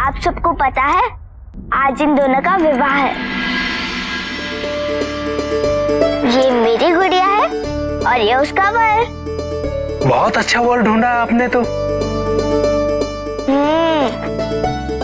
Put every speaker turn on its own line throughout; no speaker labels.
आप सबको पता है आज इन दोनों का विवाह है। ये मेरी गुड़िया है और ये उसका वर।
बहुत अच्छा वर ढूंढा है आपने तो।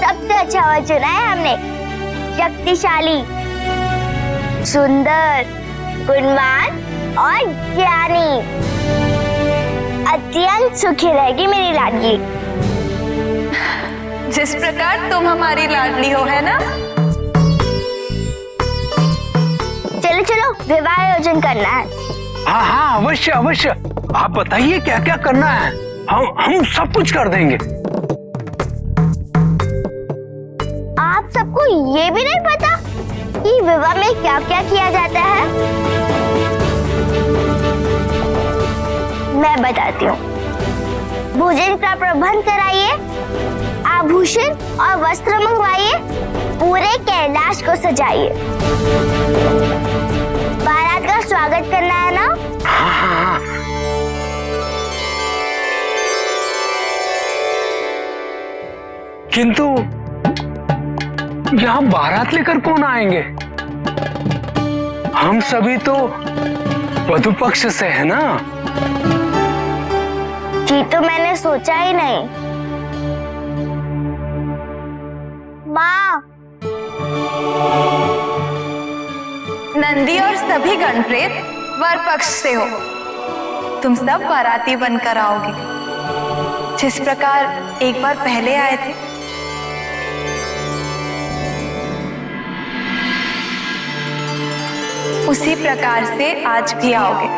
सबसे अच्छा वर चुना है हमने। शक्तिशाली, सुंदर, गुणवान और ज्ञानी। अत्यंत सुखी रहेगी मेरी लाडली।
जिस प्रकार तुम हमारी लाडली हो, है ना?
चलो चलो विवाह आयोजन करना है।
हाँ हाँ अवश्य अवश्य। आप बताइए क्या क्या करना है, हम सब कुछ कर देंगे।
आप सबको ये भी नहीं पता कि विवाह में क्या क्या किया जाता है? मैं बताती हूँ। भोजन का प्रबंध कराइए, आभूषण और वस्त्र मंगवाइए, पूरे कैलाश को सजाइए। बारात का स्वागत करना है ना?
हाँ हाँ हाँ। किंतु यहाँ बारात लेकर कौन आएंगे? हम सभी तो वधू पक्ष से है ना।
जी तो मैंने सोचा ही नहीं। माँ,
नंदी और सभी गणप्रेत वर पक्ष से हो। तुम सब बाराती बनकर आओगे, जिस प्रकार एक बार पहले आए थे। उसी प्रकार से आज भी आओगे।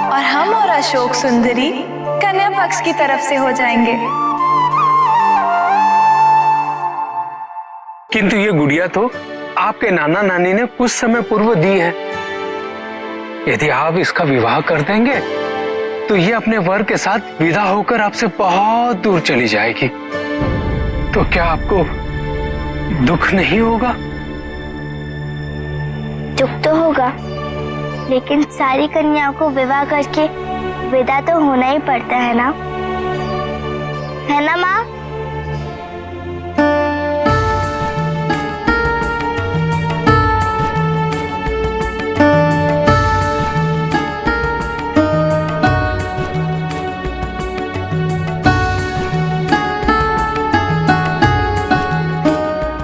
और हम और अशोक सुंदरी कन्या पक्ष की तरफ से हो जाएंगे।
किंतु ये गुड़िया तो आपके नाना नानी ने कुछ समय पूर्व दी है। यदि आप इसका विवाह कर देंगे तो ये अपने वर के साथ विदा होकर आपसे बहुत दूर चली जाएगी। तो क्या आपको दुख नहीं होगा?
दुख तो होगा, लेकिन सारी कन्याओं को विवाह करके विदा तो होना ही पड़ता है ना? है ना माँ?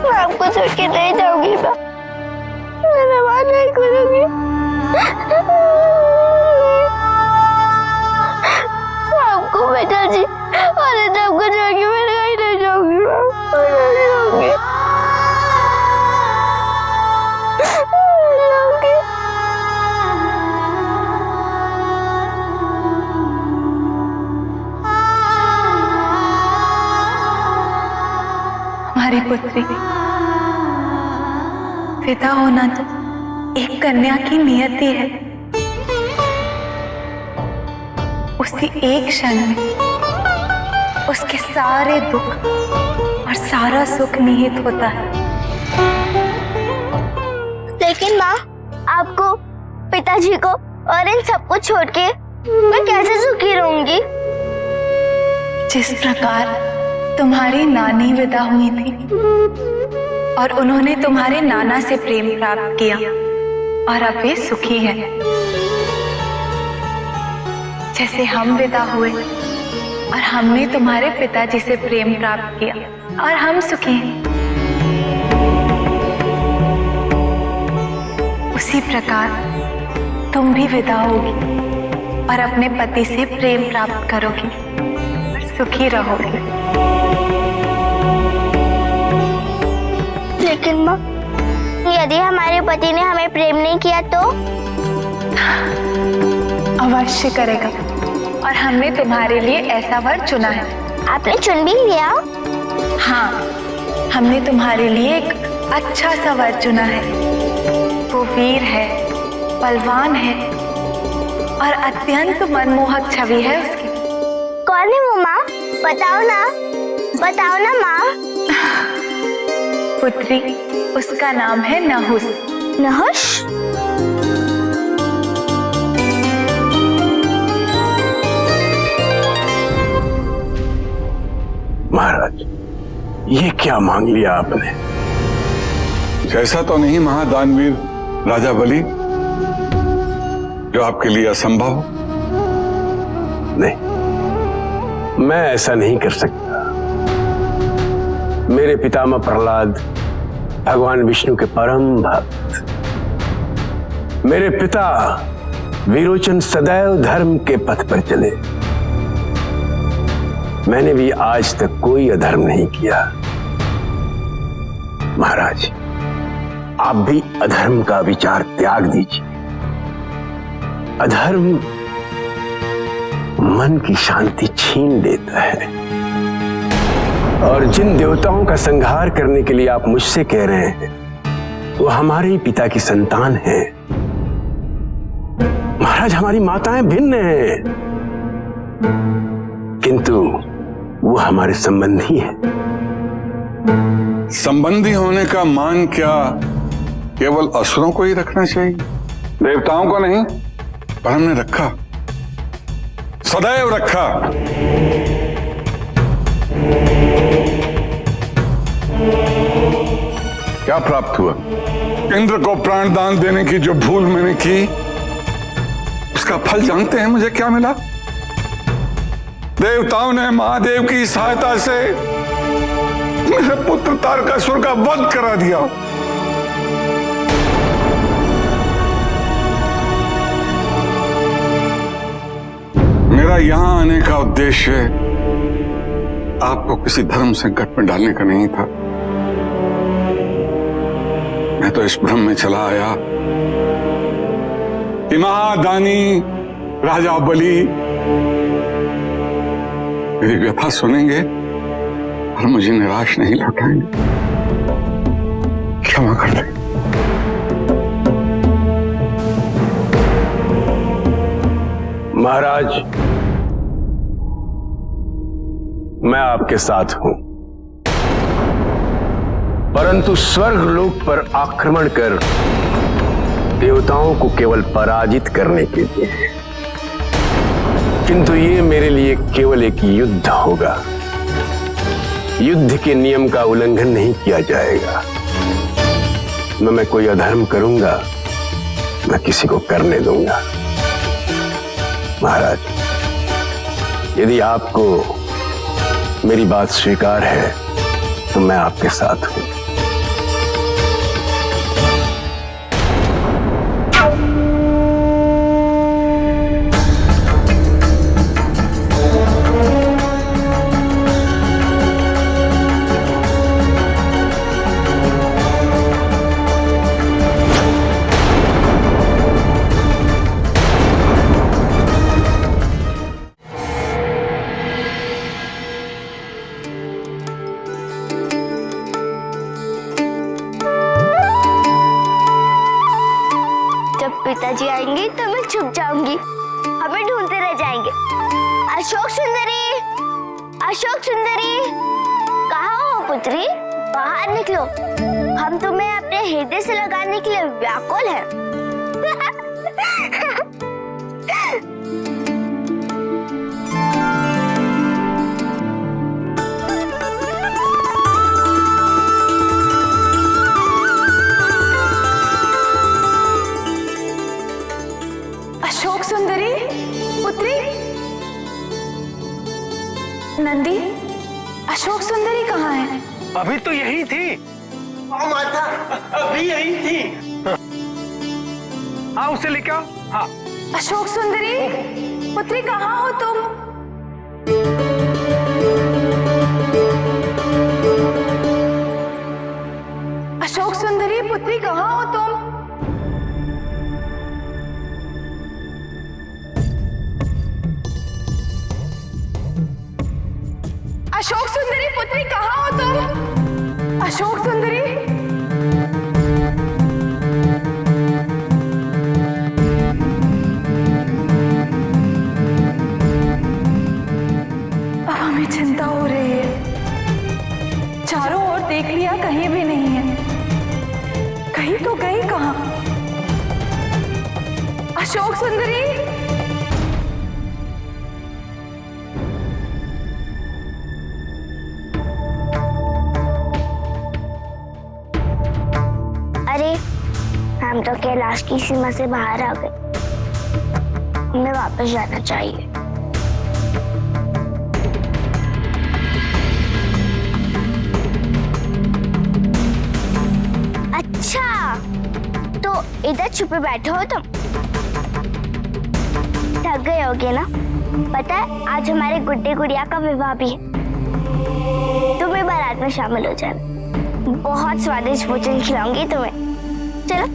मैं आपको छोड़ के नहीं जाऊंगी माँ। मैं बात नहीं करूंगी। आपको बेटा जी और सबको छोड़ के मैं कहीं नहीं जाऊंगी।
हमारी पुत्री, विदा होना तो एक कन्या की नियति है। उसी एक क्षण में उसके सारे दुख और सारा सुख निहित होता है।
लेकिन माँ, आपको, पिताजी को और इन सबको छोड़ के मैं कैसे सुखी रहूंगी?
जिस प्रकार तुम्हारी नानी विदा हुई थी और उन्होंने तुम्हारे नाना से प्रेम प्राप्त किया और अब वे सुखी हैं। जैसे हम विदा हुए और हमने तुम्हारे पिताजी से प्रेम प्राप्त किया और हम सुखी हैं, उसी प्रकार तुम भी विदा होगी और अपने पति से प्रेम प्राप्त करोगी और सुखी रहोगी।
लेकिन माँ, यदि हमारे पति ने हमें प्रेम नहीं किया तो?
अवश्य करेगा, और हमने तुम्हारे लिए ऐसा वर चुना है।
आपने चुन भी लिया?
हाँ, हमने तुम्हारे लिए एक अच्छा सा वर चुना है। वो वीर है, बलवान है और अत्यंत मनमोहक छवि है उसकी।
कौन है वो माँ? बताओ ना, बताओ ना माँ।
पुत्री, उसका नाम है नहुष।
नहुष?
महाराज, ये क्या मांग लिया आपने?
जैसा तो नहीं महादानवीर राजा बलि, जो आपके लिए असंभव हो।
नहीं, मैं ऐसा नहीं कर सकता। मेरे पितामह प्रहलाद भगवान विष्णु के परम भक्त, मेरे पिता विरोचन सदैव धर्म के पथ पर चले। मैंने भी आज तक कोई अधर्म नहीं किया। महाराज, आप भी अधर्म का विचार त्याग दीजिए। अधर्म मन की शांति छीन लेता है। और जिन देवताओं का संहार करने के लिए आप मुझसे कह रहे हैं, वो हमारे ही पिता की संतान हैं। महाराज, हमारी माताएं भिन्न हैं, किंतु वो हमारे संबंधी हैं।
संबंधी होने का मान क्या केवल असुरों को ही रखना चाहिए? देवताओं को नहीं, पर हमने रखा, सदैव रखा। क्या प्राप्त हुआ? इंद्र को प्राण दान देने की जो भूल मैंने की, उसका फल जानते हैं मुझे क्या मिला? देवताओं ने महादेव की सहायता से मेरे पुत्र तारकासुर का वध करा दिया। मेरा यहां आने का उद्देश्य आपको किसी धर्म संकट में डालने का नहीं था। मैं तो इस भ्रम में चला आया कि महादानी राजा बलि मेरी व्यथा सुनेंगे और मुझे निराश नहीं लौटाएंगे। क्षमा कर दें।
महाराज, मैं आपके साथ हूं, परंतु स्वर्ग लोक पर आक्रमण कर देवताओं को केवल पराजित करने के लिए। किंतु ये मेरे लिए केवल एक युद्ध होगा। युद्ध के नियम का उल्लंघन नहीं किया जाएगा। न मैं कोई अधर्म करूंगा, न किसी को करने दूंगा। महाराज, यदि आपको मेरी बात स्वीकार है तो मैं आपके साथ हूं।
पिताजी आएंगे तो मैं छुप जाऊंगी, हमें ढूंढते रह जाएंगे। अशोक सुंदरी, अशोक सुंदरी, कहाँ हो पुत्री? बाहर निकलो, हम तुम्हें अपने हृदय से लगाने के लिए व्याकुल हैं।
अशोक सुंदरी पुत्री, नंदी, अशोक सुंदरी कहाँ है?
अभी तो यही थी।
माता, अभी यही थी।
हाँ, उसे लेके आओ। हाँ।
अशोक सुंदरी पुत्री, कहाँ हो तुम? अशोक सुंदरी पुत्री, कहाँ हो तुम? अशोक सुंदरी पुत्री, कहाँ हो तुम? अशोक सुंदरी, अब हमें चिंता हो रही है। चारों ओर देख लिया, कहीं भी नहीं है। कहीं तो गई कहाँ? अशोक सुंदरी,
अरे हम तो कैलाश की सीमा से बाहर आ गए, हमें वापस जाना चाहिए। अच्छा, तो इधर छुपे बैठे हो तुम? थक गए होगे ना? पता है आज हमारे गुड्डे गुड़िया का विवाह भी है, तुम भी बारात में शामिल हो जाना। बहुत स्वादिष्ट भोजन खिलाऊंगी तुम्हें। चलो।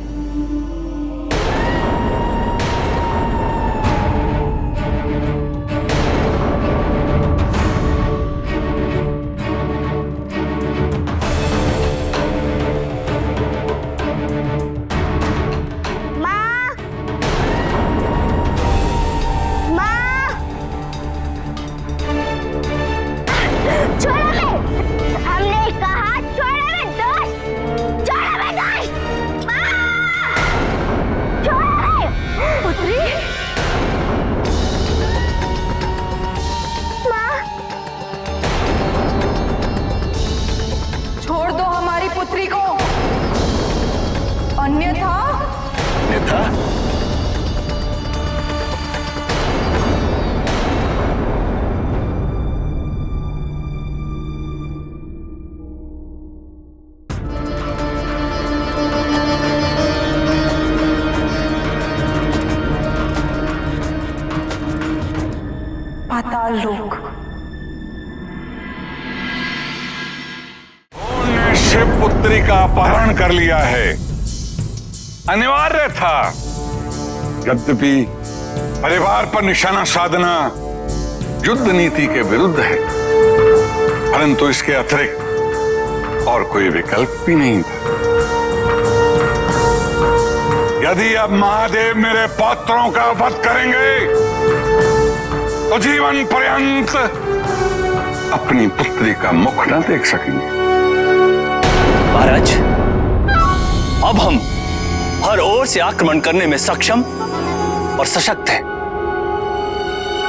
माँ, माँ, छोड़ो मैं। हमने कहा छोड़ो मैं दोस्त, छोड़ो मैं दोस्त। माँ, छोड़ो मैं। पुत्री, माँ,
छोड़ दो हमारी पुत्री को, अन्यथा पाताल लोक।
उन्होंने शिव पुत्री का अपहरण कर लिया है। अनिवार्य था। यद्यपि परिवार पर निशाना साधना युद्ध नीति के विरुद्ध है, परंतु इसके अतिरिक्त और कोई विकल्प भी नहीं था। यदि अब महादेव मेरे पौत्रों का वध करेंगे तो जीवन पर्यंत अपनी पुत्री का मुख न देख सकेंगे।
महाराज, अब हम हर ओर से आक्रमण करने में सक्षम और सशक्त हैं।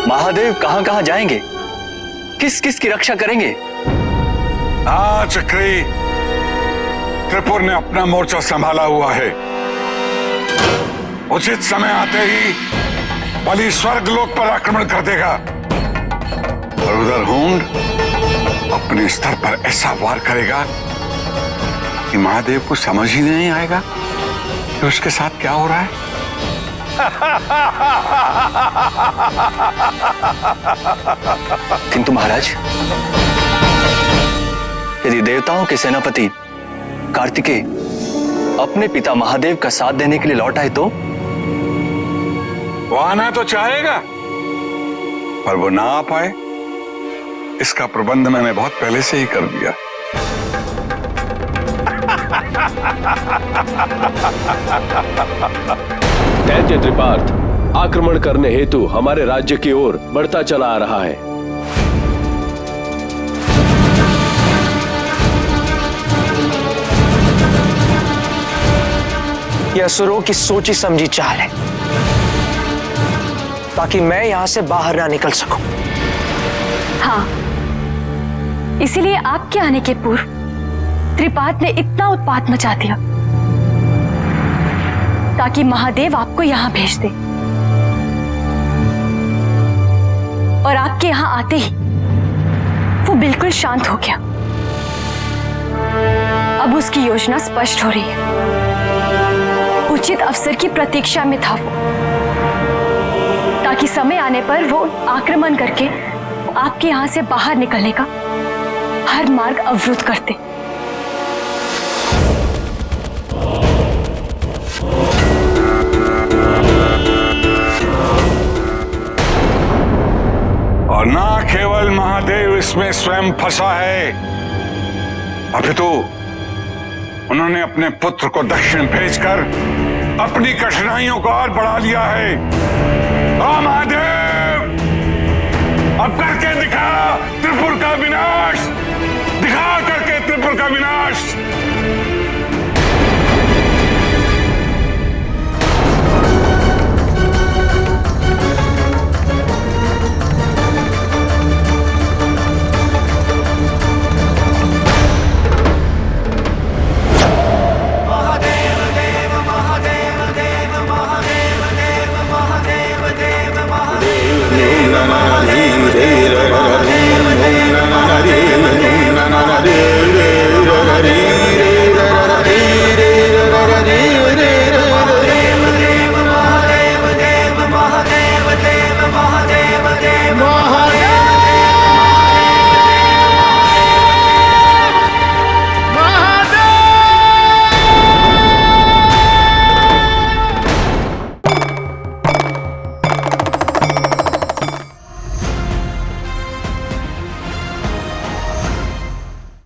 महादेव कहां कहां जाएंगे, किस किस की रक्षा करेंगे?
चक्री, त्रिपुर ने अपना मोर्चा संभाला हुआ है। उचित समय आते ही बलि स्वर्ग लोक पर आक्रमण कर देगा और उधर होंड अपने स्तर पर ऐसा वार करेगा कि महादेव को समझ ही नहीं आएगा कि उसके साथ क्या हो रहा है।
किंतु महाराज, यदि देवताओं के सेनापति कार्तिकेय अपने पिता महादेव का साथ देने के लिए लौट आए तो?
वो आना तो चाहेगा, पर वो ना आ पाए, इसका प्रबंध मैंने बहुत पहले से ही कर दिया।
दैत्य त्रिपार्थ आक्रमण करने हेतु हमारे राज्य की ओर बढ़ता चला आ रहा है।
यह असुरों की सोची समझी चाल है ताकि मैं यहां से बाहर ना निकल सकूं।
हाँ, इसीलिए आपके आने के पूर्व त्रिपाद ने इतना उत्पात मचा दिया ताकि महादेव आपको यहां भेज दे। और आपके यहां आते ही वो बिल्कुल शांत हो गया। अब उसकी योजना स्पष्ट हो रही है। उचित अवसर की प्रतीक्षा में था वो, ताकि समय आने पर वो आक्रमण करके आपके यहां से बाहर निकलने का हर मार्ग अवरुद्ध करते।
और ना केवल महादेव इसमें स्वयं फंसा है, अपितु उन्होंने अपने पुत्र को दक्षिण भेजकर अपनी कठिनाइयों को और बढ़ा लिया है। ओ महादेव, अब करके दिखा त्रिपुर का विनाश, दिखा करके त्रिपुर का विनाश।